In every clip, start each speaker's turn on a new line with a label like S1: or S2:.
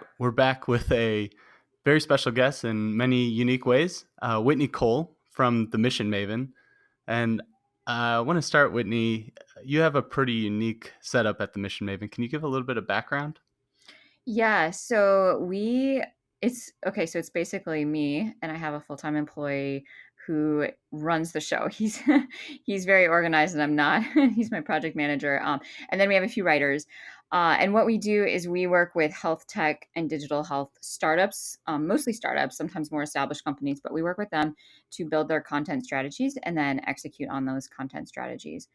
S1: right, we're back with a very special guest in many unique ways, Whitney Cole from the Mission Maven. And I want to start, Whitney. You have a pretty unique setup at the Mission Maven. Can you give a little bit of background?
S2: Yeah, so it's okay, so it's basically me and I have a full-time employee who runs the show. He's very organized and I'm not. He's my project manager. And then we have a few writers. And what we do is we work with health tech and digital health startups, mostly startups, sometimes more established companies, but we work with them to build their content strategies and then execute on those content strategies.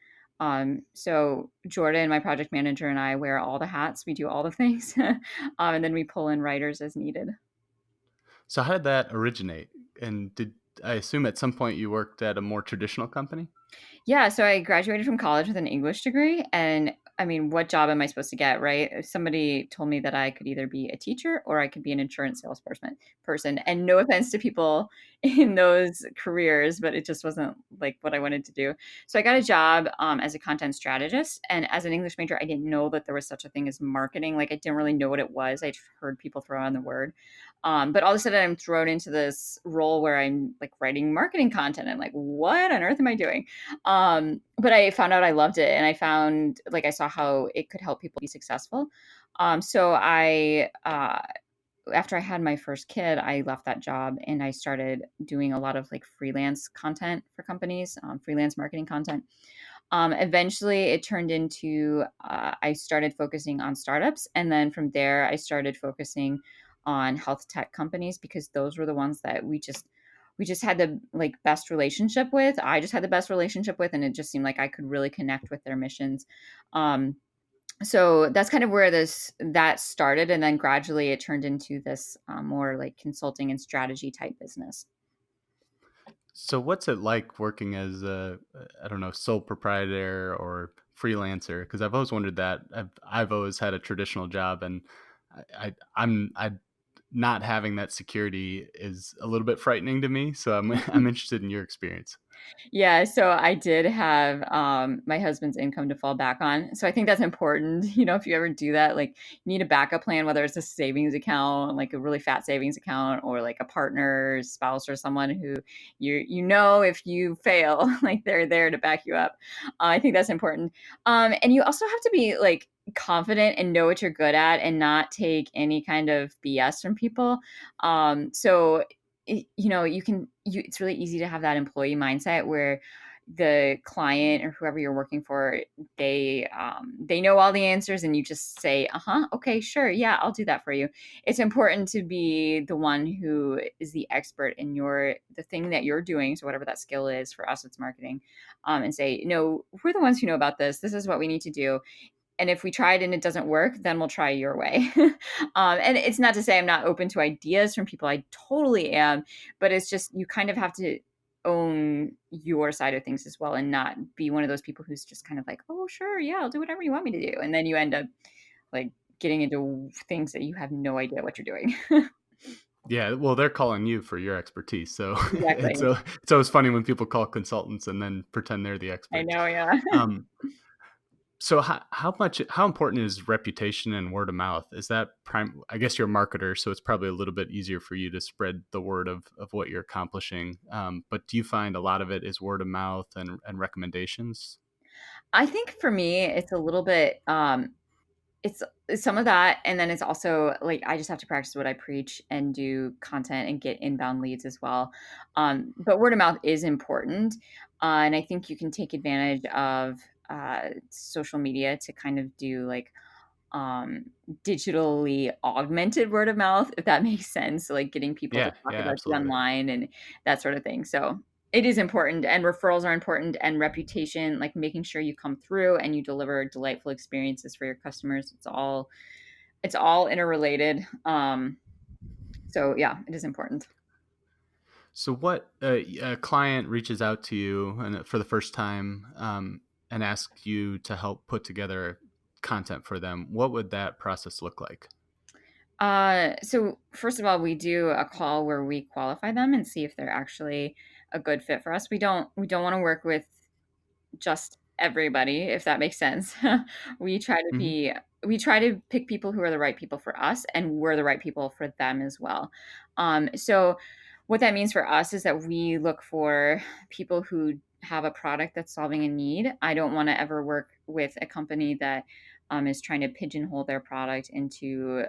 S2: So Jordan, my project manager, and I wear all the hats. We do all the things, and then we pull in writers as needed.
S1: So, how did that originate? And did I assume at some point you worked at a more traditional company?
S2: Yeah, so I graduated from college with an English degree, and I mean, what job am I supposed to get, right? If somebody told me that I could either be a teacher or I could be an insurance salesperson. And no offense to people in those careers, but it just wasn't like what I wanted to do. So I got a job as a content strategist, and as an English major, I didn't know that there was such a thing as marketing. Like I didn't really know what it was. I'd heard people throw around the word. But all of a sudden, I'm thrown into this role where I'm like writing marketing content. I'm like, what on earth am I doing? But I found out I loved it, and I found like I saw how it could help people be successful. So after I had my first kid, I left that job and I started doing a lot of like freelance content for companies, freelance marketing content. Eventually, it turned into I started focusing on startups, and then from there, I started focusing on health tech companies because those were the ones that we just had the like best relationship with. I just had the best relationship with, and it just seemed like I could really connect with their missions. Um, so that's kind of where this that started, and then gradually it turned into this more like consulting and strategy type business.
S1: So, what's it like working as a, I don't know, sole proprietor or freelancer? Because I've always wondered that. I've always had a traditional job, and I not having that security is a little bit frightening to me. So I'm interested in your experience.
S2: Yeah, so I did have, my husband's income to fall back on. So I think that's important, if you ever do that, like, you need a backup plan, whether it's a savings account, like a really fat savings account, or like a partner, spouse, or someone who if you fail, like, they're there to back you up. I think that's important. And you also have to be, like, confident and know what you're good at and not take any kind of BS from people. So it's really easy to have that employee mindset where the client or whoever you're working for, they know all the answers and you just say, uh-huh, okay, sure, yeah, I'll do that for you. It's important to be the one who is the expert in the thing that you're doing, so whatever that skill is. For us it's marketing, and say, no, we're the ones who know about this is what we need to do, and if we try it and it doesn't work, then we'll try your way. And it's not to say I'm not open to ideas from people. I totally am. But it's just you kind of have to own your side of things as well and not be one of those people who's just kind of like, oh, sure, yeah, I'll do whatever you want me to do. And then you end up like getting into things that you have no idea what you're doing.
S1: Yeah, well, they're calling you for your expertise, so
S2: Exactly.
S1: it's always funny when people call consultants and then pretend they're the
S2: I
S1: experts.
S2: know. Yeah.
S1: Um, So how important is reputation and word of mouth? Is that prime? I guess you're a marketer, so it's probably a little bit easier for you to spread the word of what you're accomplishing. But do you find a lot of it is word of mouth and recommendations?
S2: I think for me, it's a little bit, it's some of that, and then it's also, like, I just have to practice what I preach and do content and get inbound leads as well. But word of mouth is important, and I think you can take advantage of, social media to kind of do, like, digitally augmented word of mouth, if that makes sense. So, like, getting people to
S1: Yeah,
S2: talk
S1: yeah,
S2: about you
S1: absolutely.
S2: online and that sort of thing. So, it is important, and referrals are important, and reputation, like, making sure you come through and you deliver delightful experiences for your customers. It's all interrelated. So yeah, it is important.
S1: So what a client reaches out to you and for the first time and asks you to help put together content for them. What would that process look like?
S2: So first of all, we do a call where we qualify them and see if they're actually a good fit for us. We don't want to work with just everybody, if that makes sense. We try to
S1: Mhm.
S2: be we try to pick people who are the right people for us, and we're the right people for them as well. So what that means for us is that we look for people who have a product that's solving a need. I don't want to ever work with a company that is trying to pigeonhole their product into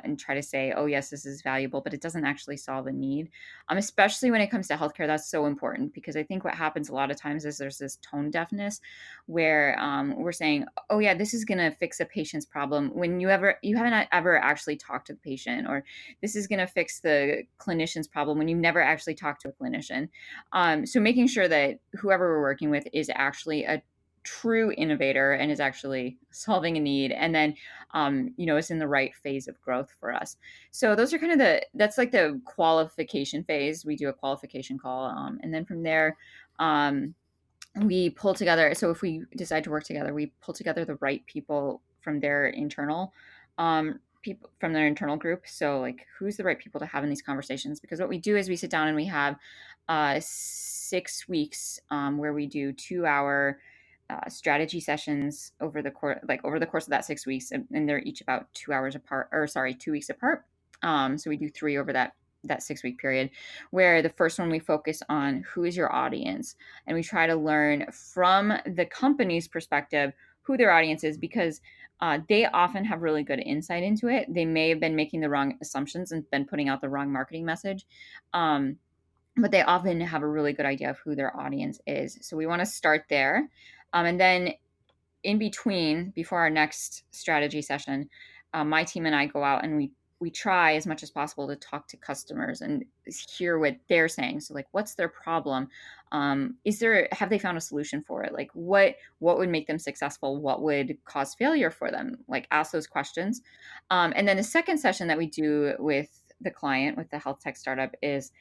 S2: and try to say, oh, yes, this is valuable, but it doesn't actually solve a need. Especially when it comes to healthcare, that's so important because I think what happens a lot of times is there's this tone deafness where we're saying, oh, yeah, this is going to fix a patient's problem when you haven't ever actually talked to the patient, or this is going to fix the clinician's problem when you've never actually talked to a clinician. So making sure that whoever we're working with is actually a true innovator and is actually solving a need, and then is in the right phase of growth for us. So those are kind of that's like the qualification phase. We do a qualification call, and then from there, um, we pull together. So if we decide to work together, we pull together the right people from their internal people from their internal group. So like who's the right people to have in these conversations? Because what we do is we sit down and we have 6 weeks where we do 2 hour strategy sessions over the course of that 6 weeks, and they're each about 2 hours apart, or sorry, 2 weeks apart. So we do three over that 6 week period, where the first one we focus on who is your audience, and we try to learn from the company's perspective who their audience is, because they often have really good insight into it. They may have been making the wrong assumptions and been putting out the wrong marketing message. But they often have a really good idea of who their audience is. So we want to start there. And then in between, before our next strategy session, my team and I go out and we try as much as possible to talk to customers and hear what they're saying. So like, what's their problem? Have they found a solution for it? Like what would make them successful? What would cause failure for them? Like ask those questions. And then the second session that we do with the client, with the health tech startup, is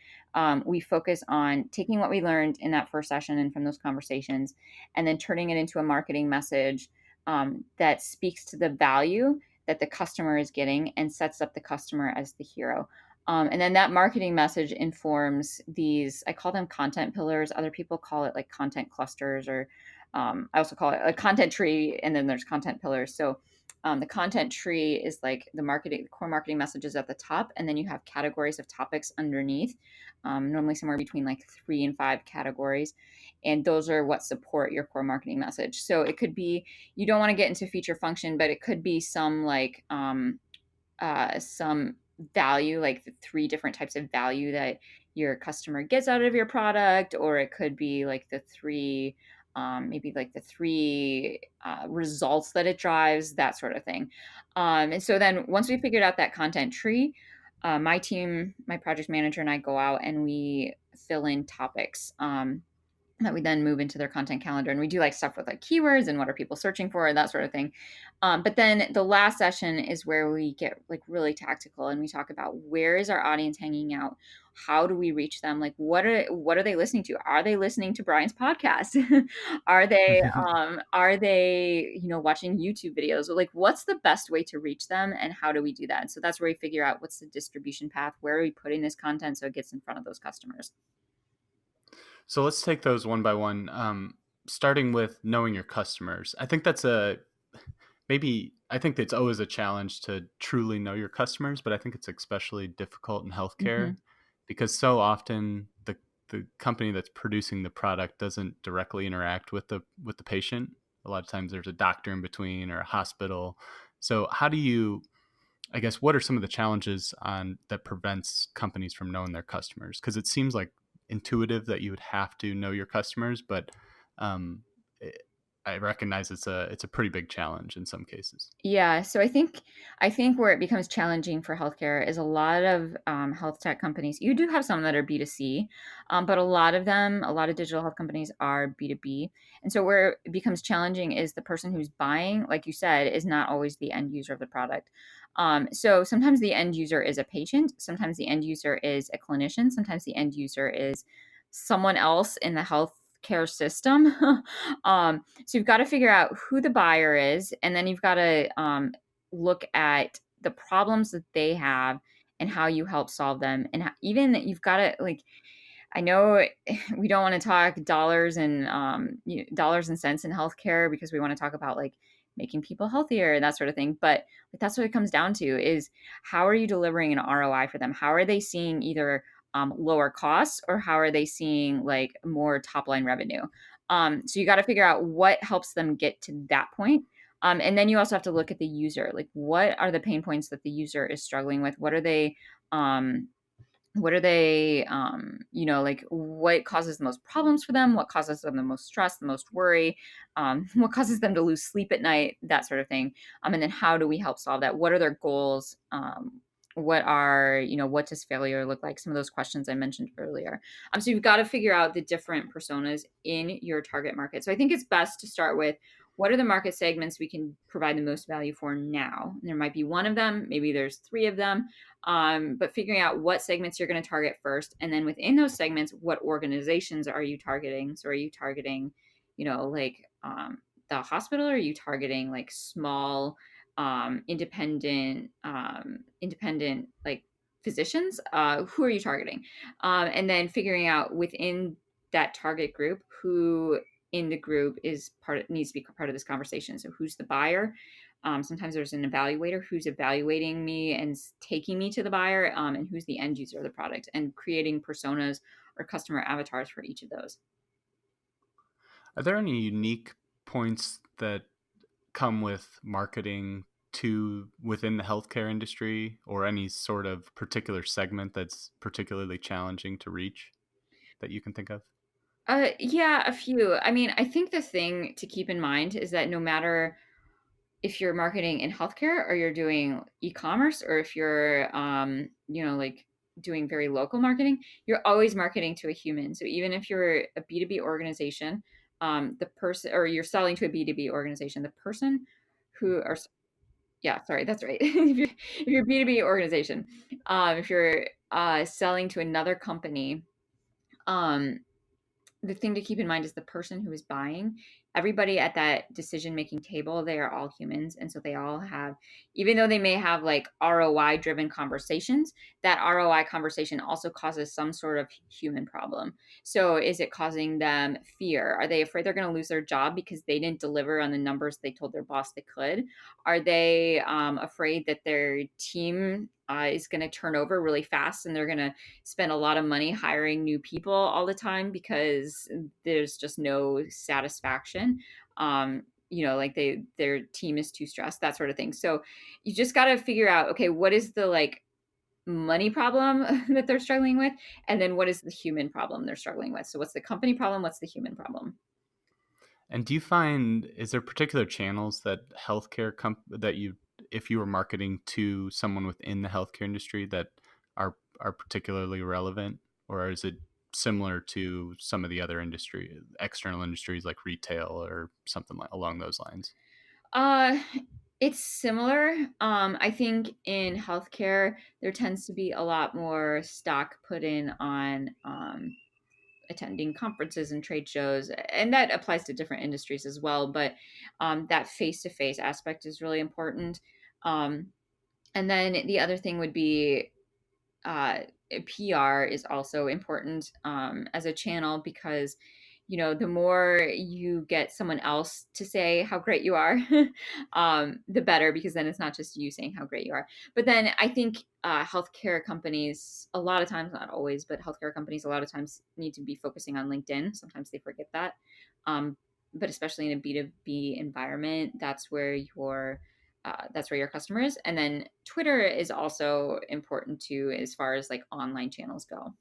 S2: we focus on taking what we learned in that first session and from those conversations, and then turning it into a marketing message that speaks to the value that the customer is getting and sets up the customer as the hero. And then that marketing message informs these, I call them content pillars. Other people call it like content clusters, or I also call it a content tree. And then there's content pillars. So the content tree is like the core marketing messages at the top, and then you have categories of topics underneath, normally somewhere between like 3 and 5 categories. And those are what support your core marketing message. So it could be, you don't want to get into feature function, but it could be some like some value, like the 3 different types of value that your customer gets out of your product, or it could be like the maybe like the 3 results that it drives, that sort of thing. And so then once we figured out that content tree, my team, my project manager, and I go out and we fill in topics. That we then move into their content calendar, and we do like stuff with like keywords and what are people searching for, that sort of thing. But then the last session is where we get like really tactical, and we talk about where is our audience hanging out, how do we reach them, like what are they listening to, are they listening to Brian's podcast, are they watching YouTube videos, like what's the best way to reach them and how do we do that. So that's where we figure out what's the distribution path, where are we putting this content so it gets in front of those customers.
S1: So let's take those one by one. Starting with knowing your customers. I think that's I think it's always a challenge to truly know your customers, but I think it's especially difficult in
S2: Hmm.
S1: healthcare because so often the company that's producing the product doesn't directly interact with the patient. A lot of times there's a doctor in between or a hospital. So how do you, I guess, what are some of the challenges on that prevents companies from knowing their customers? Because it seems like intuitive that you would have to know your customers, but um, it, I recognize it's a pretty big challenge in some cases.
S2: Yeah, so I think where it becomes challenging for healthcare is a lot of health tech companies. You do have some that are B2C, but a lot of them, a lot of digital health companies are B2B. And so where it becomes challenging is the person who's buying, like you said, is not always the end user of the product. So sometimes the end user is a patient, sometimes the end user is a clinician, sometimes the end user is someone else in the healthcare system. So you've got to figure out who the buyer is, and then you've got to look at the problems that they have and how you help solve them, and even you've got to like I know we don't want to talk dollars and dollars and cents in healthcare because we want to talk about like making people healthier and that sort of thing. But that's what it comes down to is how are you delivering an ROI for them? How are they seeing either lower costs or how are they seeing like more top line revenue? So you got to figure out what helps them get to that point. And then you also have to look at the user. Like, what are the pain points that the user is struggling with? Um, what are they like what causes the most problems for them, what causes them the most stress, the most worry, what causes them to lose sleep at night, that sort of thing. And then how do we help solve that? What are their goals? What does failure look like? Some of those questions I mentioned earlier. So you've got to figure out the different personas in your target market. So I think it's best to start with what are the market segments we can provide the most value for now. There might be one of them, maybe there's three of them, but figuring out what segments you're going to target first, and then within those segments, what organizations are you targeting? So, are you targeting, like the hospital? Or are you targeting like small, independent like physicians? Who are you targeting? And then figuring out within that target group who in the group needs to be part of this conversation. So, who's the buyer? Sometimes there's an evaluator who's evaluating me and taking me to the buyer, and who's the end user of the product, and creating personas or customer avatars for each of those.
S1: Are there any unique points that come with marketing to within the healthcare industry or any sort of particular segment that's particularly challenging to reach that you can think of?
S2: Yeah, a few. I mean, I think the thing to keep in mind is that no matter if you're marketing in healthcare or you're doing e-commerce or if you're like doing very local marketing, you're always marketing to a human. So even if you're a B2B organization, the person, or you're selling to a B2B organization, the person who or yeah, sorry, that's right. If you're a B2B organization, if you're selling to another company, um the thing to keep in mind is the person who is buying, everybody at that decision making table, they are all humans, and so they all have, even though they may have like ROI driven conversations, that ROI conversation also causes some sort of human problem. So is it causing them fear? Are they afraid they're going to lose their job because they didn't deliver on the numbers they told their boss they could? Are they afraid that their team is going to turn over really fast and they're going to spend a lot of money hiring new people all the time because there's just no satisfaction? Like their team is too stressed, that sort of thing. So you just got to figure out, okay, what is the like money problem that they're struggling with, and then what is the human problem they're struggling with? So what's the company problem, what's the human problem?
S1: And do you find is there particular channels that that you if you were marketing to someone within the healthcare industry that are particularly relevant, or is it similar to some of the other external industries like retail or something like along those lines?
S2: uh it's similar. I think in healthcare there tends to be a lot more stock put in on attending conferences and trade shows, and that applies to different industries as well. But that face-to-face aspect is really important. Um, and then the other thing would be uh, PR is also important as a channel, because the more you get someone else to say how great you are, the better, because then it's not just you saying how great you are. But then I think healthcare companies, a lot of times, not always, but healthcare companies a lot of times need to be focusing on LinkedIn. Sometimes they forget that. Um, but especially in a B2B environment, that's where your customer is. And then Twitter is also important too, as far as like online channels go.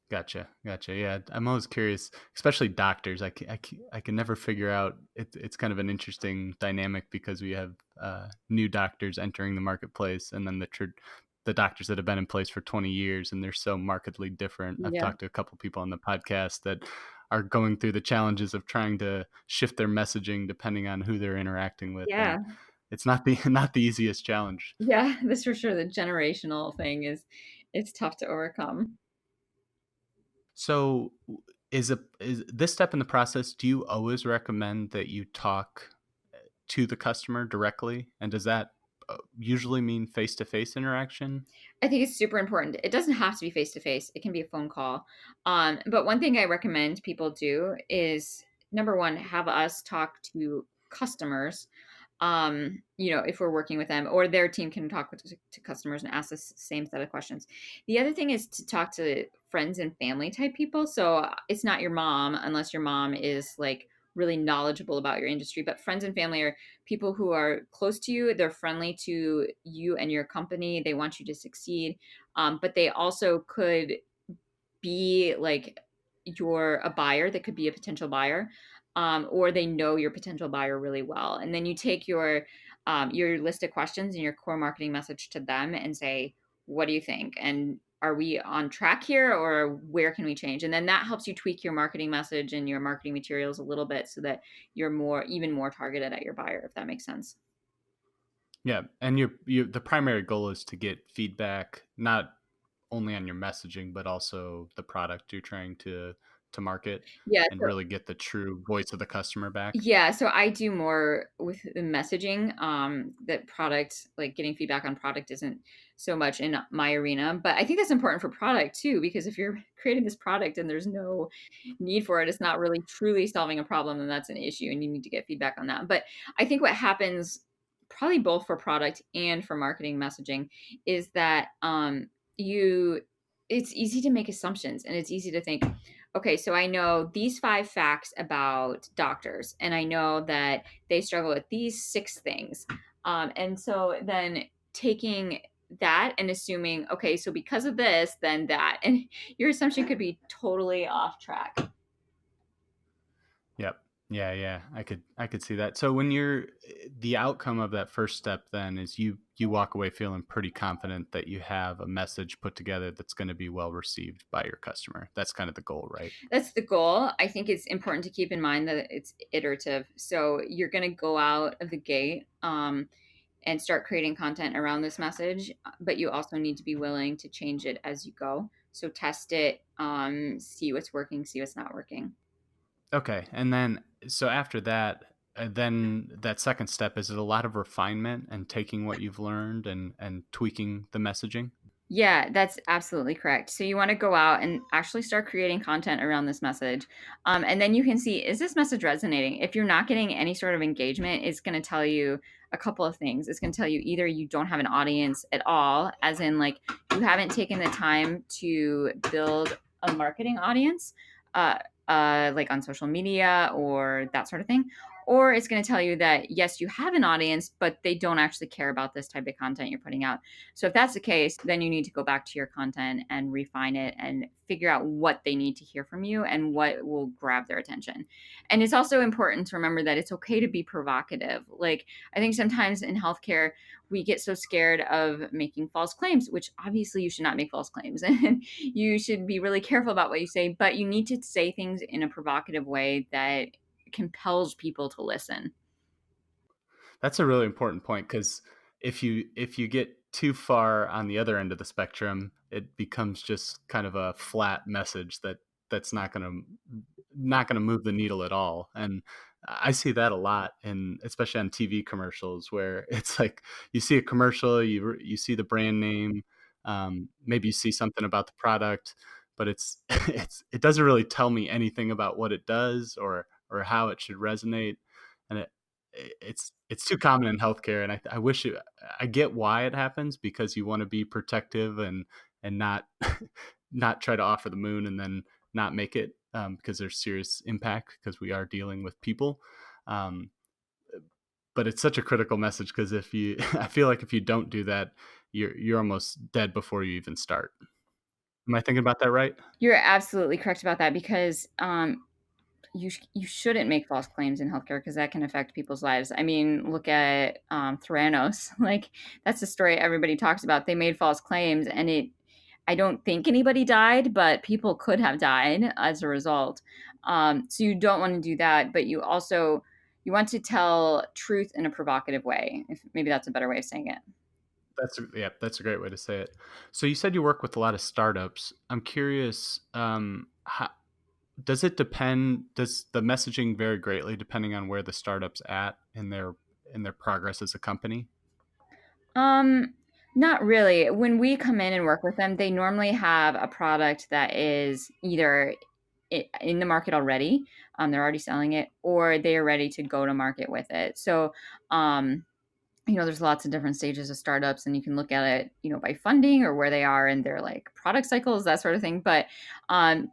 S1: Gotcha, gotcha. Yeah, I'm always curious, especially doctors. I can never figure out. It's kind of an interesting dynamic because we have new doctors entering the marketplace, and then the doctors that have been in place for 20 years, and they're so markedly different. I've
S2: Yeah.
S1: talked to a couple people on the podcast that are going through the challenges of trying to shift their messaging depending on who they're interacting with,
S2: Yeah.
S1: and it's not the not the easiest challenge.
S2: Yeah. That's for sure. The generational thing is it's tough to overcome.
S1: So, is this step in the process, do you always recommend that you talk to the customer directly? And does that usually mean face-to-face interaction?
S2: I think it's super important. It doesn't have to be face to face. It can be a phone call. But one thing I recommend people do is number one, have us talk to customers. If we're working with them, or their team can talk to customers and ask the same set of questions. The other thing is to talk to friends and family type people. So it's not your mom, unless your mom is like really knowledgeable about your industry, but friends and family are people who are close to you. They're friendly to you and your company. They want you to succeed. But they also could be like you're a buyer that could be a potential buyer, or they know your potential buyer really well. And then you take your list of questions and your core marketing message to them and say, what do you think? And are we on track here, or where can we change? And then that helps you tweak your marketing message and your marketing materials a little bit so that you're even more targeted at your buyer, if that makes sense.
S1: Yeah, and the primary goal is to get feedback, not only on your messaging, but also the product you're trying to market,
S2: Yeah.
S1: and really get the true voice of the customer back.
S2: Yeah, so I do more with the messaging. That product, like getting feedback on product, isn't so much in my arena, but I think that's important for product too, because if you're creating this product and there's no need for it, it's not really truly solving a problem, then that's an issue, and you need to get feedback on that. But I think what happens, probably both for product and for marketing messaging, is that you it's easy to make assumptions, and it's easy to think, okay, so I know these 5 facts about doctors, and I know that they struggle with these 6 things. And so then taking that and assuming, okay, so because of this, then that, and your assumption could be totally off track.
S1: Yep. Yeah, yeah. I could see that. So when you're the outcome of that first step then is you walk away feeling pretty confident that you have a message put together that's going to be well received by your customer. That's kind of the goal, right?
S2: That's the goal. I think it's important to keep in mind that it's iterative. So you're going to go out of the gate and start creating content around this message, but you also need to be willing to change it as you go. So test it, see what's working, see what's not working.
S1: Okay. And then so after that, then that second step is it a lot of refinement and taking what you've learned and tweaking the messaging?
S2: Yeah, that's absolutely correct. So you want to go out and actually start creating content around this message. And then you can see, is this message resonating? If you're not getting any sort of engagement, it's going to tell you a couple of things. It's going to tell you either you don't have an audience at all, as in, like, you haven't taken the time to build a marketing audience, uh, like on social media or that sort of thing. Or it's going to tell you that, yes, you have an audience, but they don't actually care about this type of content you're putting out. So if that's the case, then you need to go back to your content and refine it and figure out what they need to hear from you and what will grab their attention. And it's also important to remember that it's okay to be provocative. Like, I think sometimes in healthcare, we get so scared of making false claims, which obviously you should not make false claims. And you should be really careful about what you say, but you need to say things in a provocative way that compels people to listen.
S1: That's a really important point because if you get too far on the other end of the spectrum, it becomes just kind of a flat message that's not gonna move the needle at all. And I see that a lot, and especially on TV commercials where it's like you see a commercial, you see the brand name, maybe you see something about the product, but it doesn't really tell me anything about what it does or how it should resonate, and it's too common in healthcare, and I wish I get why it happens because you want to be protective and not not try to offer the moon and then not make it because there's serious impact because we are dealing with people. Um, but it's such a critical message because if you, I feel like if you don't do that, you're almost dead before you even start. Am I thinking about that right?
S2: You're absolutely correct about that, because you shouldn't make false claims in healthcare because that can affect people's lives. I mean, look at Theranos. Like, that's the story everybody talks about. They made false claims, and it. I don't think anybody died, but people could have died as a result. So you don't want to do that, but you want to tell truth in a provocative way. If maybe that's a better way of saying it.
S1: Yeah, that's a great way to say it. So you said you work with a lot of startups. I'm curious, does it depend? Does the messaging vary greatly depending on where the startup's at in their progress as a company?
S2: Um, Not really. When we come in and work with them, they normally have a product that is either in the market already, they're already selling it, or they are ready to go to market with it. So, um, there's lots of different stages of startups, and you can look at it, by funding or where they are in their like product cycles, that sort of thing. But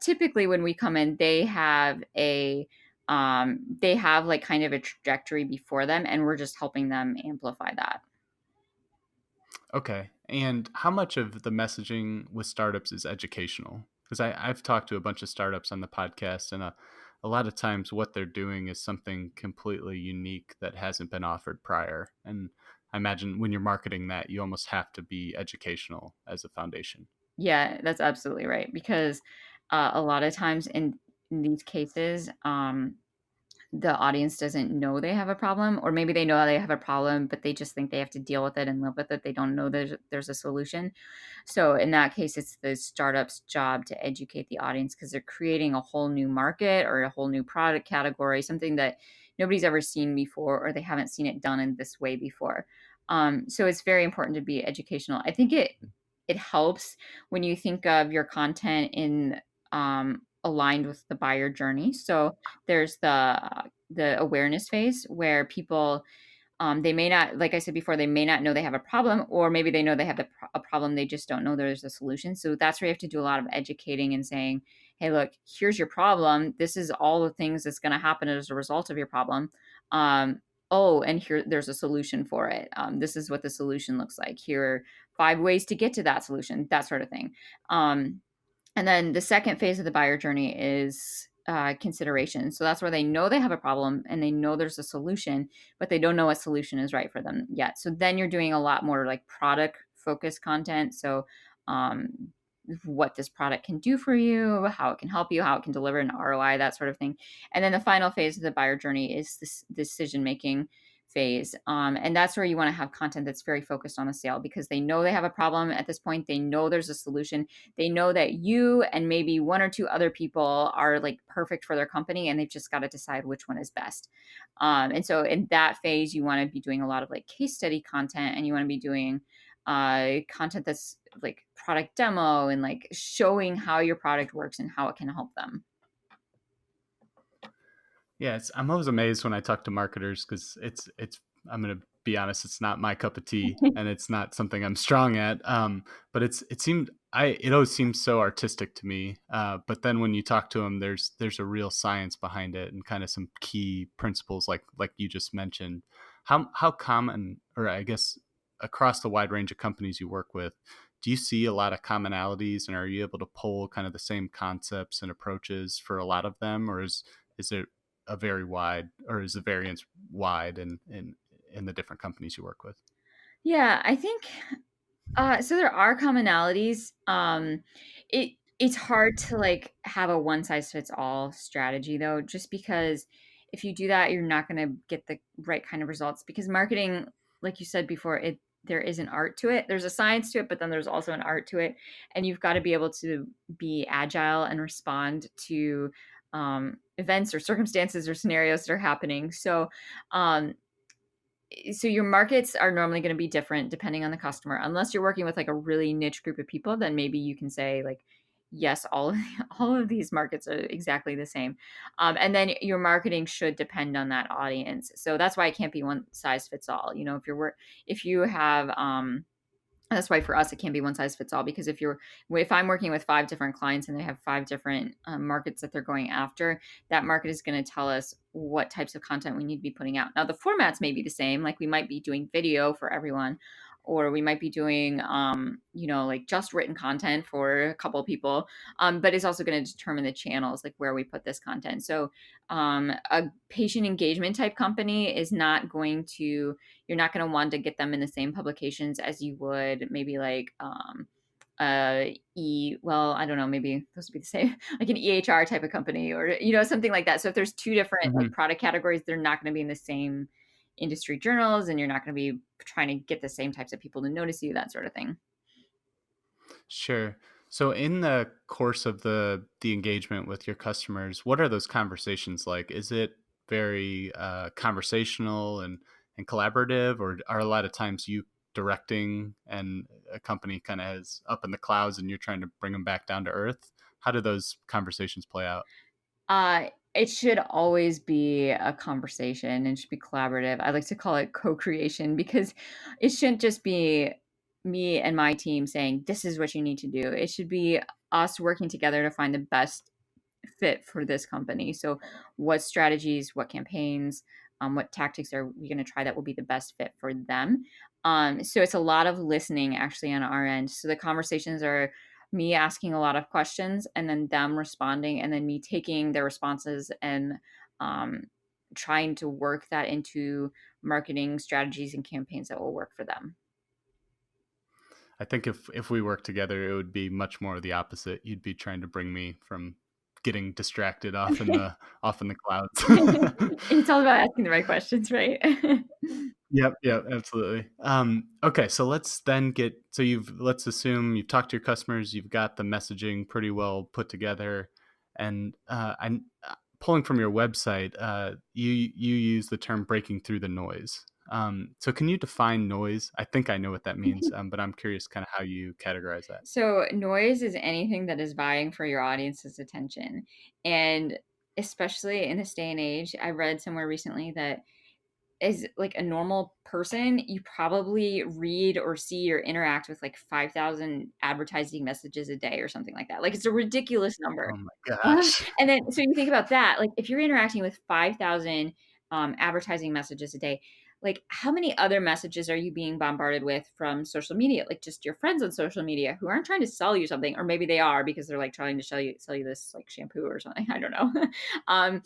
S2: typically, when we come in, they have like kind of a trajectory before them, and we're just helping them amplify that.
S1: Okay. And how much of the messaging with startups is educational? Because I've talked to a bunch of startups on the podcast, and a lot of times what they're doing is something completely unique that hasn't been offered prior. And I imagine when you're marketing that, you almost have to be educational as a foundation.
S2: Yeah, that's absolutely right. Because a lot of times in these cases, the audience doesn't know they have a problem, or maybe they know they have a problem, but they just think they have to deal with it and live with it. They don't know there's a solution. So in that case, it's the startup's job to educate the audience because they're creating a whole new market or a whole new product category, something that nobody's ever seen before, or they haven't seen it done in this way before. So it's very important to be educational. I think it helps when you think of your content in aligned with the buyer journey. So there's the awareness phase where people they may not, like I said before, they may not know they have a problem, or maybe they know they have a problem, they just don't know there's a solution. So that's where you have to do a lot of educating and saying, hey, look, here's your problem. This is all the things that's going to happen as a result of your problem. Oh, and here there's a solution for it. This is what the solution looks like. Here are 5 ways to get to that solution, that sort of thing. And then the second phase of the buyer journey is consideration. So that's where they know they have a problem and they know there's a solution, but they don't know what solution is right for them yet. So then you're doing a lot more like product focused content. So, what this product can do for you, how it can help you, how it can deliver an ROI, that sort of thing. And then the final phase of the buyer journey is this decision making phase. And that's where you want to have content that's very focused on the sale because they know they have a problem at this point. They know there's a solution. They know that you and maybe one or two other people are like perfect for their company and they've just got to decide which one is best. And so in that phase, you want to be doing a lot of like case study content and you want to be doing content that's like product demo and like showing how your product works and how it can help them.
S1: Yeah, I'm always amazed when I talk to marketers because it's I'm gonna be honest, it's not my cup of tea and it's not something I'm strong at. But it always seems so artistic to me. But then when you talk to them, there's a real science behind it and kind of some key principles like you just mentioned. How common, or I guess across the wide range of companies you work with, do you see a lot of commonalities, and are you able to pull kind of the same concepts and approaches for a lot of them, or is it a very wide, or is the variance wide in the different companies you work with?
S2: Yeah, I think so there are commonalities. It's hard to like have a one size fits all strategy though, just because if you do that, you're not going to get the right kind of results because marketing, like you said before, it there is an art to it. There's a science to it, but then there's also an art to it, and you've got to be able to be agile and respond to events or circumstances or scenarios that are happening. Um, so your markets are normally going to be different depending on the customer unless you're working with like a really niche group of people, then maybe you can say like yes, all of all of these markets are exactly the same. And then your marketing should depend on that audience, so that's why it can't be one size fits all. If you have that's why for us it can't be one size fits all because if I'm working with 5 different clients and they have 5 different markets that they're going after, that market is going to tell us what types of content we need to be putting out. Now the formats may be the same, like we might be doing video for everyone, or we might be doing like just written content for a couple of people, but it's also going to determine the channels, like where we put this content. So a patient engagement type company is not going to you're not going to want to get them in the same publications as you would maybe like well, I don't know, maybe those would be the same, like an EHR type of company or something like that. So if there's 2 different like
S1: Hmm.
S2: product categories, they're not going to be in the same industry journals and you're not going to be trying to get the same types of people to notice you, that sort of thing.
S1: Sure. So in the course of the engagement with your customers, what are those conversations like? Is it very conversational and collaborative, or are a lot of times you directing and a company kind of is up in the clouds and you're trying to bring them back down to earth? How do those conversations play out?
S2: It should always be a conversation and should be collaborative. I like to call it co-creation because it shouldn't just be me and my team saying, "This is what you need to do." It should be us working together to find the best fit for this company. So, what strategies, what campaigns, what tactics are we going to try that will be the best fit for them? So, it's a lot of listening actually on our end. So, the conversations are me asking a lot of questions and then them responding, and then me taking their responses and um, trying to work that into marketing strategies and campaigns that will work for them.
S1: I think if we work together, it would be much more the opposite. You'd be trying to bring me from getting distracted off in the clouds.
S2: It's all about asking the right questions, right?
S1: Yep, yep, absolutely. Okay, so let's then get so you've let's assume you've talked to your customers, you've got the messaging pretty well put together, and I'm pulling from your website. You use the term breaking through the noise. So can you define noise? I think I know what that means, but I'm curious kind of how you categorize that.
S2: So, noise is anything that is vying for your audience's attention. And especially in this day and age, I read somewhere recently that as like a normal person, you probably read or see or interact with like 5,000 advertising messages a day or something like that. Like it's a ridiculous number.
S1: Oh my gosh.
S2: And then, so you think about that, like if you're interacting with 5,000 advertising messages a day, like how many other messages are you being bombarded with from social media? Like just your friends on social media who aren't trying to sell you something, or maybe they are because they're like trying to sell you this like shampoo or something. I don't know. um,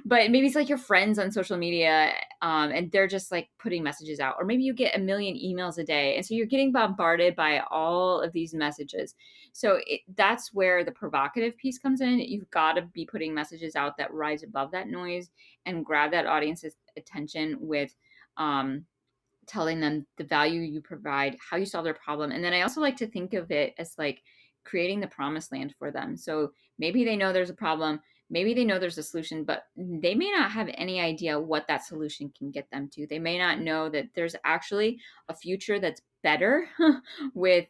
S2: but maybe it's like your friends on social media, and they're just like putting messages out, or maybe you get a million emails a day, and so you're getting bombarded by all of these messages. So that's where the provocative piece comes in. You've got to be putting messages out that rise above that noise and grab that audience's attention with um, telling them the value you provide, how you solve their problem. And then I also like to think of it as like creating the promised land for them. So maybe they know there's a problem, maybe they know there's a solution, but they may not have any idea what that solution can get them to. They may not know that there's actually a future that's better with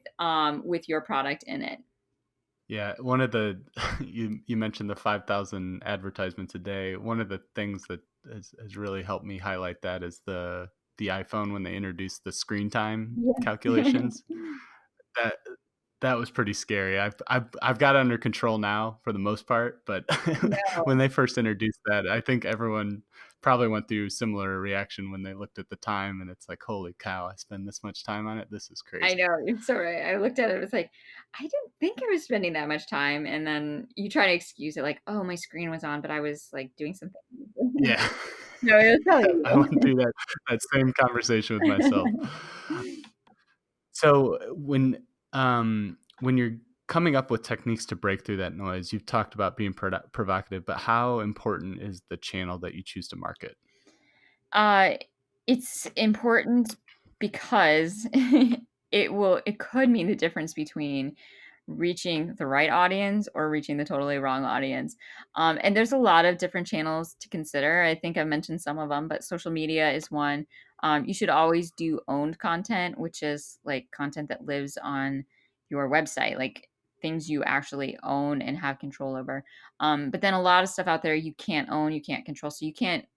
S2: your product in it.
S1: Yeah, one of the you mentioned the 5,000 advertisements a day. One of the things that has really helped me highlight that is the iPhone when they introduced the screen time
S2: Yeah.
S1: calculations. That that was pretty scary. I've got it under control now for the most part, but when they first introduced that, I think everyone probably went through similar reaction when they looked at the time, and it's like, holy cow, I spend this much time on it. This is
S2: I
S1: crazy.
S2: know, you're so right. I looked at it, it was like, I didn't think I was spending that much time, and then you try to excuse it like, "Oh, my screen was on, but I was, like, doing something."
S1: Yeah.
S2: No, it was probably
S1: I went through that same conversation with myself.
S2: you.
S1: So when you're coming up with techniques to break through that noise, you've talked about being provocative, but how important is the channel that you choose to market?
S2: Uh, it's important because it could mean the difference between reaching the right audience or reaching the totally wrong audience. And there's a lot of different channels to consider. I think I mentioned some of them, but social media is one. You should always do owned content, which is like content that lives on your website, like things you actually own and have control over. But then a lot of stuff out there you can't own, you can't control. So you can't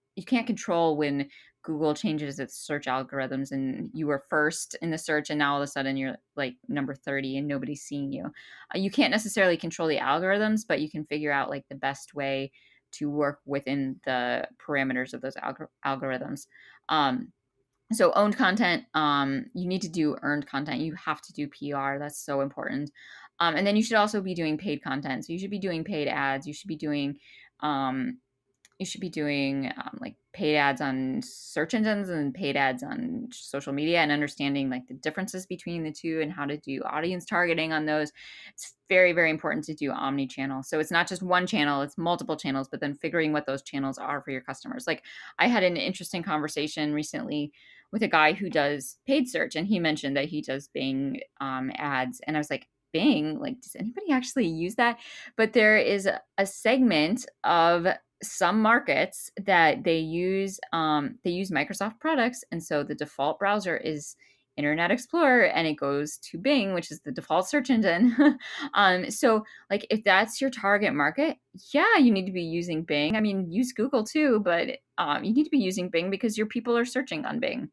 S2: control when Google changes its search algorithms and you were first in the search and now all of a sudden you're like number 30 and nobody's seeing you. You can't necessarily control the algorithms, but you can figure out like the best way to work within the parameters of those algorithms. Um, so owned content, you need to do earned content. You have to do PR. That's so important. And then you should also be doing paid content. So you should be doing paid ads. Um, like paid ads on search engines and paid ads on social media, and understanding like the differences between the two and how to do audience targeting on those. It's very, very important to do omni-channel. So it's not just one channel, it's multiple channels, but then figuring what those channels are for your customers. Like I had an interesting conversation recently with a guy who does paid search, and he mentioned that he does Bing ads. And I was like, Bing, like, does anybody actually use that? But there is a segment of some markets that they use Microsoft products, and so the default browser is Internet Explorer and it goes to Bing, which is the default search engine. So like if that's your target market, yeah, you need to be using Bing. I mean, use Google too, but you need to be using Bing because your people are searching on Bing.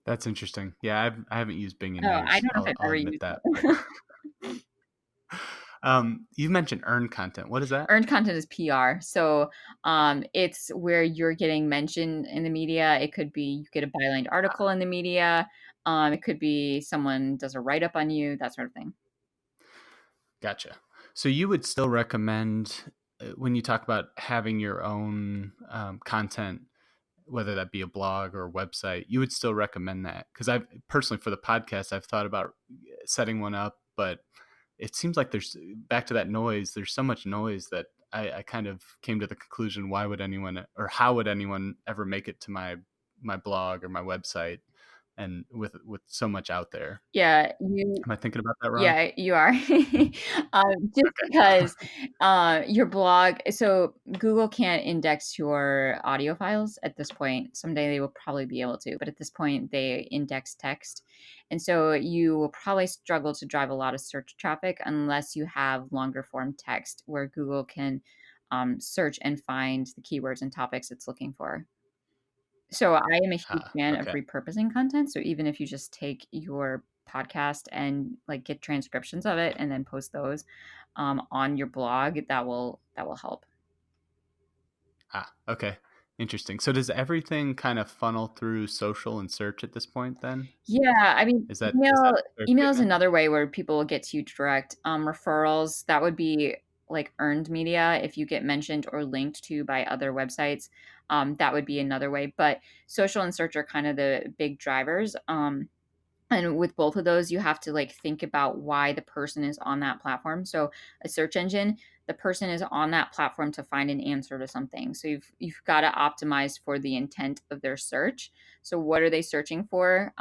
S1: That's interesting. Yeah, I haven't used Bing in
S2: Oh, I
S1: years.
S2: don't know if I've
S1: I'll
S2: ever
S1: admit
S2: used
S1: that. But
S2: it.
S1: you mentioned earned content. What is that?
S2: Earned content is PR. So it's where you're getting mentioned in the media. It could be you get a byline article in the media. It could be someone does a write up on you, that sort of thing.
S1: Gotcha. So you would still recommend when you talk about having your own content, whether that be a blog or a website, you would still recommend that? Because I've personally, for the podcast, I've thought about setting one up, but it seems like there's back to that noise. There's so much noise that I kind of came to the conclusion: why would anyone, or how would anyone ever make it to my blog or my website? And with so much out there,
S2: Yeah, you
S1: am I thinking about that wrong?
S2: Yeah, you are. Just because, your blog so Google can't index your audio files at this point. Someday they will probably be able to, but at this point, they index text. And so you will probably struggle to drive a lot of search traffic unless you have longer form text where Google can, search and find the keywords and topics it's looking for. So I am a huge
S1: Ah,
S2: fan of
S1: okay.
S2: repurposing content. So even if you just take your podcast and like get transcriptions of it and then post those on your blog, that will help.
S1: Ah, okay. Interesting. So does everything kind of funnel through social and search at this point then?
S2: Yeah, I mean,
S1: Is that a fair
S2: email is
S1: statement?
S2: another way where people will get to you direct. Referrals, that would be like earned media if you get mentioned or linked to by other websites. That would be another way. But social and search are kind of the big drivers. And with both of those, you have to like think about why the person is on that platform. So a search engine, the person is on that platform to find an answer to something. So you've got to optimize for the intent of their search. So what are they searching for?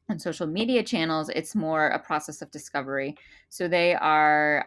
S2: On social media channels, it's more a process of discovery. So they're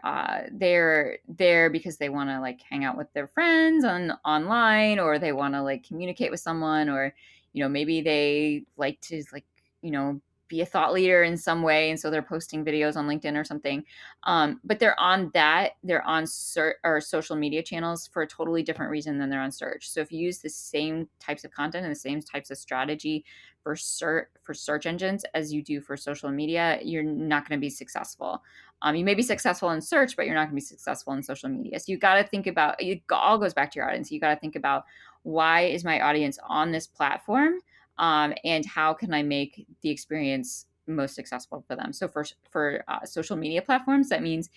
S2: there because they want to like hang out with their friends on online, or they want to like communicate with someone, or maybe they like to like you know be a thought leader in some way, and so they're posting videos on LinkedIn or something. But they're on search or social media channels for a totally different reason than they're on search. So if you use the same types of content and the same types of strategy for search engines as you do for social media, you're not going to be successful. You may be successful in search, but you're not going to be successful in social media. So you got to think about it. All goes back to your audience. You got to think about, why is my audience on this platform, and how can I make the experience most successful for them. So for social media platforms, that means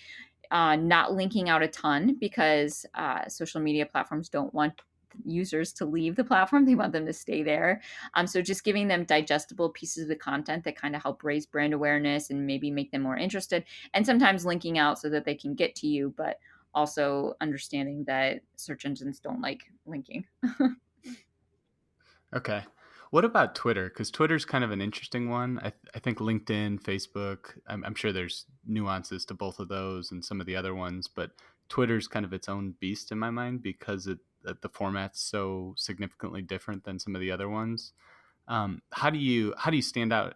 S2: not linking out a ton, because social media platforms don't want users to leave the platform. They want them to stay there. So just giving them digestible pieces of the content that kind of help raise brand awareness and maybe make them more interested. And sometimes linking out so that they can get to you, but also understanding that search engines don't like linking.
S1: Okay. What about Twitter? Because Twitter's kind of an interesting one. I think LinkedIn, Facebook, I'm sure there's nuances to both of those and some of the other ones, but Twitter's kind of its own beast in my mind because the format's so significantly different than some of the other ones. How do you stand out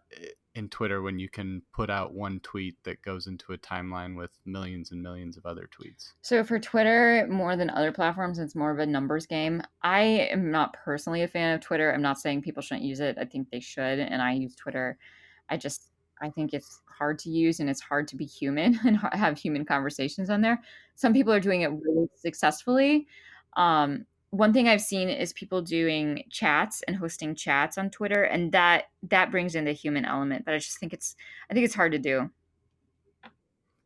S1: in Twitter when you can put out one tweet that goes into a timeline with millions and millions of other tweets?
S2: So for Twitter, more than other platforms, it's more of a numbers game. I am not personally a fan of Twitter. I'm not saying people shouldn't use it. I think they should, and I use Twitter. I think it's hard to use and it's hard to be human and have human conversations on there. Some people are doing it really successfully. One thing I've seen is people doing chats and hosting chats on Twitter, and that brings in the human element. But I think it's hard to do.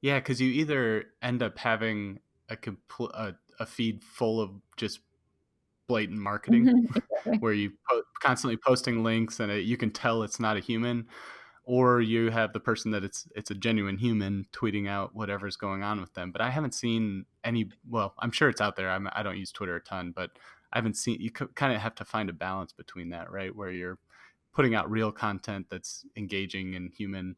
S1: Yeah, because you either end up having a feed full of just blatant marketing
S2: Exactly.
S1: where you constantly posting links and you can tell it's not a human, or you have the person that it's a genuine human tweeting out whatever's going on with them. But I haven't seen any. Well, I'm sure it's out there. I don't use Twitter a ton, but I haven't seen. You kind of have to find a balance between that, right? Where you're putting out real content that's engaging and human,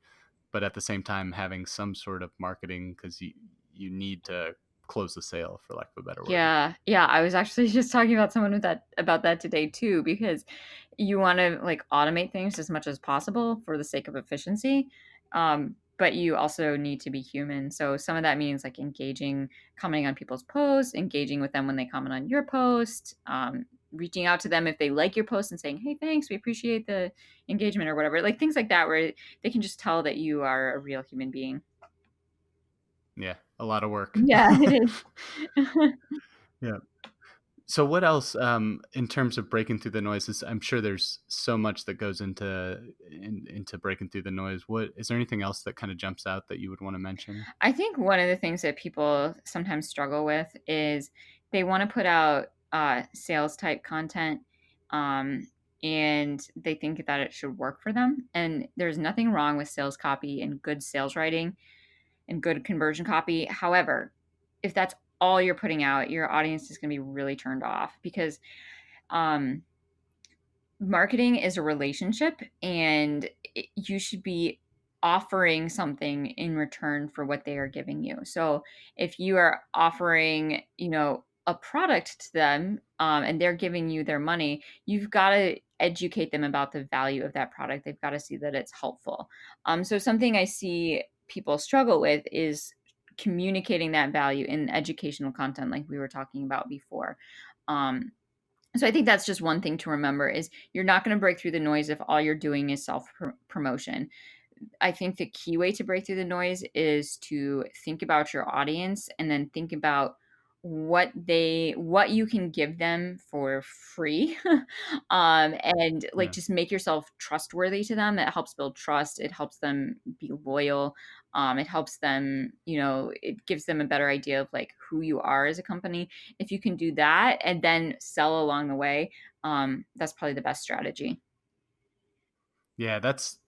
S1: but at the same time having some sort of marketing because you need to close the sale, for lack of a better word.
S2: Yeah, yeah, I was actually just talking about someone with that about that today too, because you wanna, like, automate things as much as possible for the sake of efficiency, but you also need to be human, so some of that means, like, engaging, commenting on people's posts, engaging with them when they comment on your post, reaching out to them if they like your post and saying, "Hey, thanks, we appreciate the engagement," or whatever, like, things like that where they can just tell that you are a real human being.
S1: Yeah, a lot of work.
S2: Yeah, it is.
S1: Yeah. So what else, in terms of breaking through the noises? I'm sure there's so much that goes into breaking through the noise. What is there anything else that kind of jumps out that you would want to mention?
S2: I think one of the things that people sometimes struggle with is they want to put out sales type content, um, and they think that it should work for them. And there's nothing wrong with sales copy and good sales writing and good conversion copy. However, if that's all you're putting out, your audience is going to be really turned off because um, marketing is a relationship, and you should be offering something in return for what they are giving you. So if you are offering, a product to them, and they're giving you their money, you've got to educate them about the value of that product. They've got to see that it's helpful. So something I see people struggle with is communicating that value in educational content, like we were talking about before. Um, so I think that's just one thing to remember is you're not going to break through the noise if all you're doing is self promotion. I think the key way to break through the noise is to think about your audience and then think about what you can give them for free. And like
S1: Yeah.
S2: just make yourself trustworthy to them. It helps build trust. It helps them be loyal. It helps them, it gives them a better idea of like who you are as a company. If you can do that and then sell along the way, that's probably the best strategy.
S1: Yeah, that's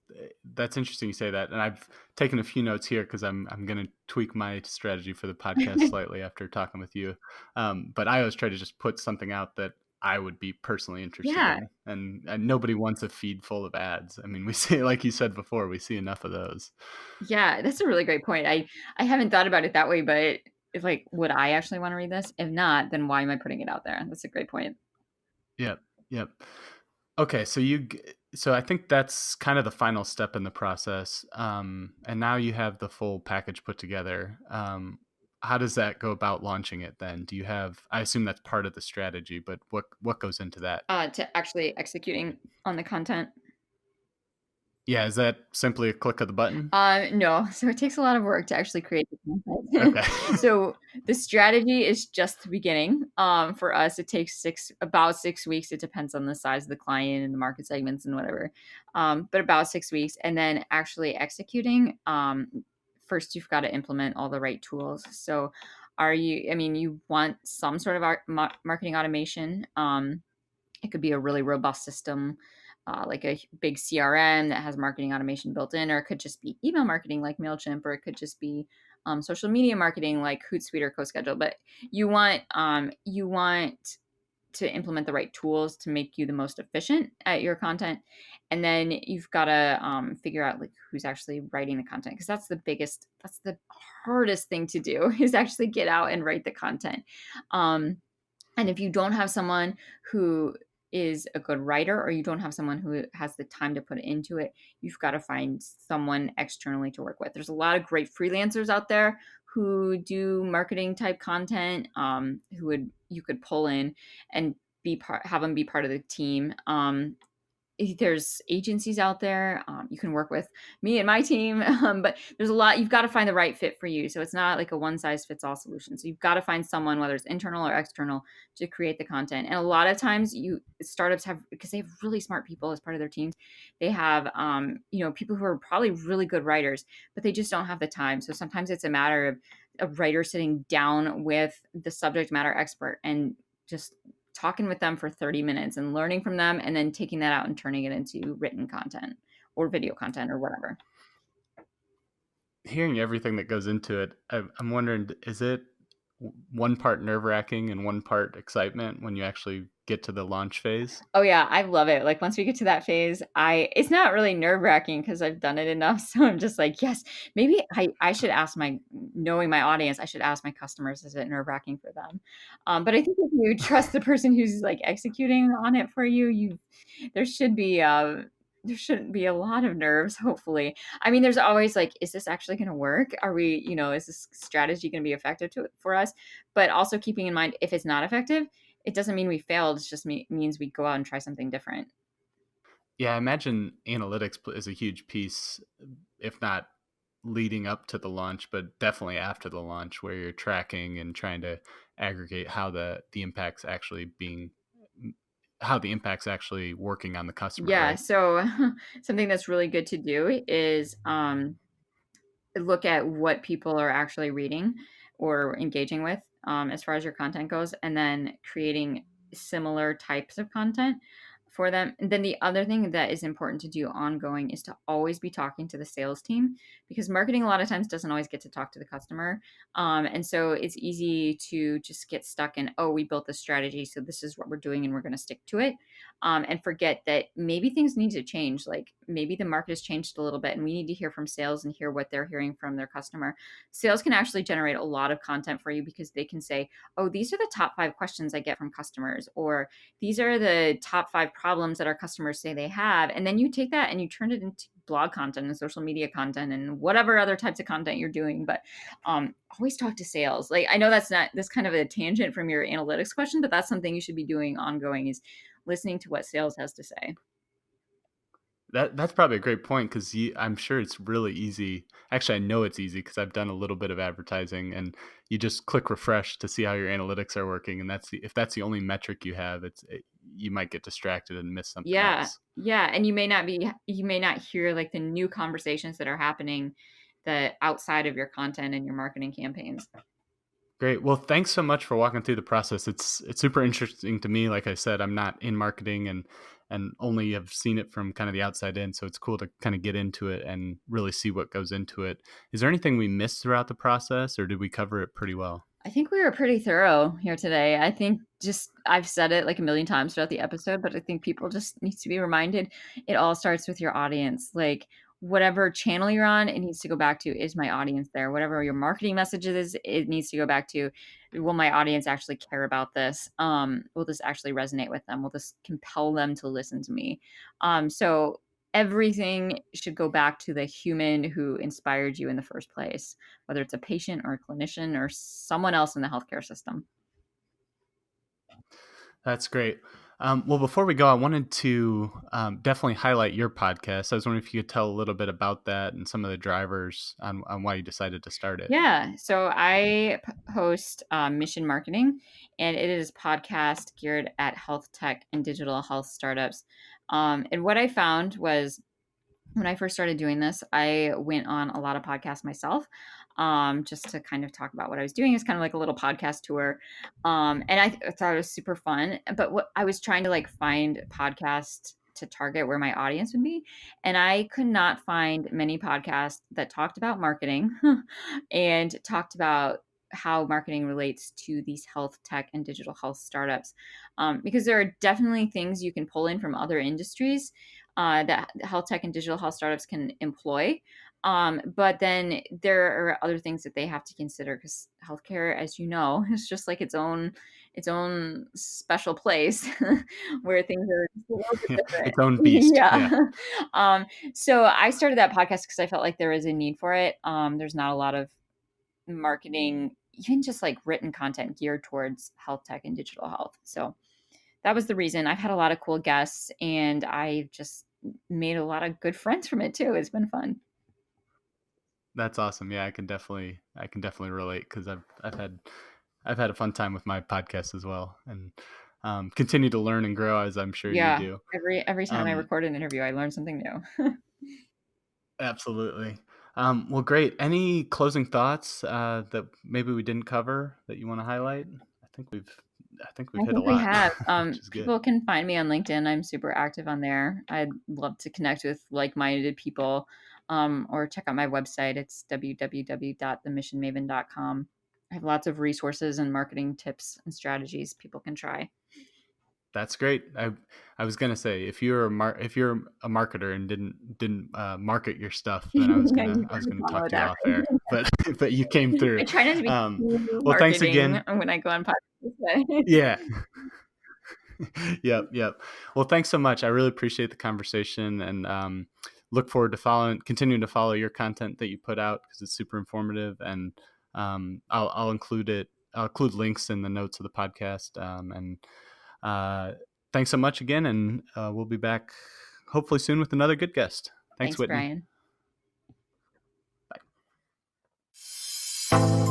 S1: interesting you say that, and I've taken a few notes here because I'm gonna tweak my strategy for the podcast slightly after talking with you. But I always try to just put something out that I would be personally interested
S2: Yeah.
S1: in, and nobody wants a feed full of ads. I mean, we see, like you said before, we see enough of those.
S2: Yeah, that's a really great point. I haven't thought about it that way, but if like, would I actually want to read this? If not, then why am I putting it out there? That's a great point.
S1: Yep, yep. Okay, so I think that's kind of the final step in the process, and now you have the full package put together. How does that go about launching it then? Do you have I assume that's part of the strategy, but what goes into that?
S2: To actually executing on the content.
S1: Yeah, is that simply a click of the button?
S2: No, so it takes a lot of work to actually create the content.
S1: Okay.
S2: So the strategy is just the beginning. For us, it takes about 6 weeks. It depends on the size of the client and the market segments and whatever. But about 6 weeks, and then actually executing. First, you've got to implement all the right tools. So, I mean, you want some sort of marketing automation. It could be a really robust system, like a big CRM that has marketing automation built in, or it could just be email marketing like Mailchimp, or it could just be social media marketing like Hootsuite or CoSchedule. But you want to implement the right tools to make you the most efficient at your content, and then you've got to figure out like who's actually writing the content, because that's the hardest thing to do is actually get out and write the content. Um, and if you don't have someone who is a good writer, or you don't have someone who has the time to put into it, you've got to find someone externally to work with. There's a lot of great freelancers out there who do marketing type content, who would you could pull in and have them be part of the team. There's agencies out there. You can work with me and my team, but there's a lot. You've got to find the right fit for you. So it's not like a one size fits all solution. So you've got to find someone, whether it's internal or external, to create the content. And a lot of times, startups have, because they have really smart people as part of their teams. They have, people who are probably really good writers, but they just don't have the time. So sometimes it's a matter of a writer sitting down with the subject matter expert and just talking with them for 30 minutes and learning from them, and then taking that out and turning it into written content or video content or whatever.
S1: Hearing everything that goes into it, I'm wondering, is it one part nerve wracking and one part excitement when you actually get to the launch phase?
S2: Oh, yeah, I love it. Like, once we get to that phase, I it's not really nerve-wracking because 'cause I've done it enough, so I'm just like, "Yes." Maybe I should ask my knowing my audience, I should ask my customers, is it nerve-wracking for them? But I think if you trust the person who's, like, executing on it for you, there should be, there shouldn't be a lot of nerves, hopefully. I mean, there's always, like, "Is this actually gonna work? Are we" is this strategy gonna be effective for us? But also keeping in mind, if it's not effective, it doesn't mean we failed, it's just means we go out and try something different.
S1: Yeah, I imagine analytics is a huge piece, if not leading up to the launch, but definitely after the launch, where you're tracking and trying to aggregate how the impacts actually being how the impact's actually working on the customer,
S2: Yeah,
S1: right?
S2: so something that's really good to do is, look at what people are actually reading or engaging with, as far as your content goes, and then creating similar types of content for them. And then the other thing that is important to do ongoing is to always be talking to the sales team because marketing a lot of times doesn't always get to talk to the customer. And so it's easy to just get stuck in, oh, we built this strategy, so this is what we're doing and we're going to stick to it. And forget that maybe things need to change. Like maybe the market has changed a little bit and we need to hear from sales and hear what they're hearing from their customer. Sales can actually generate a lot of content for you because they can say, oh, these are the top 5 questions I get from customers, or these are the top 5 problems that our customers say they have. And then you take that and you turn it into blog content and social media content and whatever other types of content you're doing. But always talk to sales. Like I know that's kind of a tangent from your analytics question, but that's something you should be doing ongoing is listening to what sales has to say.
S1: That's probably a great point because I'm sure it's really easy. Actually, I know it's easy because I've done a little bit of advertising, and you just click refresh to see how your analytics are working, and if that's the only metric you have, you might get distracted and miss something
S2: Yeah.
S1: else.
S2: Yeah, and you may not hear, like, the new conversations that are happening that outside of your content and your marketing campaigns.
S1: Great. Well, thanks so much for walking through the process. It's super interesting to me. Like I said, I'm not in marketing and only have seen it from kind of the outside in. So it's cool to kind of get into it and really see what goes into it. Is there anything we missed throughout the process, or did we cover it pretty well?
S2: I think we were pretty thorough here today. I think just I've said it like a million times throughout the episode, but I think people just need to be reminded it all starts with your audience. Like whatever channel you're on, it needs to go back to is my audience there. Whatever your marketing message is, it needs to go back to will my audience actually care about this? Will this actually resonate with them? Will this compel them to listen to me? So everything should go back to the human who inspired you in the first place, whether it's a patient or a clinician or someone else in the healthcare system.
S1: That's great. Well, before we go, I wanted to definitely highlight your podcast. I was wondering if you could tell a little bit about that and some of the drivers on why you decided to start it.
S2: Yeah, so I host Mission Marketing, and it is a podcast geared at health tech and digital health startups. And what I found was when I first started doing this, I went on a lot of podcasts myself, just to kind of talk about what I was doing. It's kind of like a little podcast tour, and I thought it was super fun. But what I was trying to like find podcasts to target where my audience would be, and I could not find many podcasts that talked about marketing and talked about how marketing relates to these health tech and digital health startups, because there are definitely things you can pull in from other industries that health tech and digital health startups can employ. But then there are other things that they have to consider because healthcare, as you know, is just like its own special place where things are just a little bit different.
S1: Its own beast.
S2: Yeah.
S1: Yeah.
S2: So I started that podcast because I felt like there was a need for it. There's not a lot of marketing, even just like written content geared towards health tech and digital health. So that was the reason. I've had a lot of cool guests and I've just made a lot of good friends from it too. It's been fun.
S1: That's awesome. Yeah, I can definitely relate because I've had a fun time with my podcast as well, and continue to learn and grow as I'm sure you
S2: Yeah.
S1: do.
S2: Every time I
S1: Um,
S2: record an interview, I learn something new.
S1: Absolutely. Well, great. Any closing thoughts that maybe we didn't cover that you want to highlight? I think we've I think we've
S2: I
S1: hit a
S2: think we
S1: lot,
S2: have.
S1: which is good.
S2: People can find me on LinkedIn. I'm super active on there. I'd love to connect with like-minded people, or check out my website. It's www.themissionmaven.com. I have lots of resources and marketing tips and strategies people can try.
S1: That's great. I was gonna say if you're a marketer and didn't market your stuff, then
S2: Yeah, you
S1: I was
S2: gotta
S1: gonna
S2: follow
S1: talk to you
S2: that,
S1: off air, but but you came
S2: I
S1: through.
S2: try not to be
S1: Um,
S2: too
S1: well, thanks
S2: marketing
S1: again.
S2: when I go on podcasts, but
S1: Yeah. Yep, yep. Well, thanks so much. I really appreciate the conversation, and look forward to continuing to follow your content that you put out because it's super informative. And I'll include it. I'll include links in the notes of the podcast. And thanks so much again, and we'll be back hopefully soon with another good guest. Thanks,
S2: thanks,
S1: Whitney.
S2: Brian.
S1: Bye.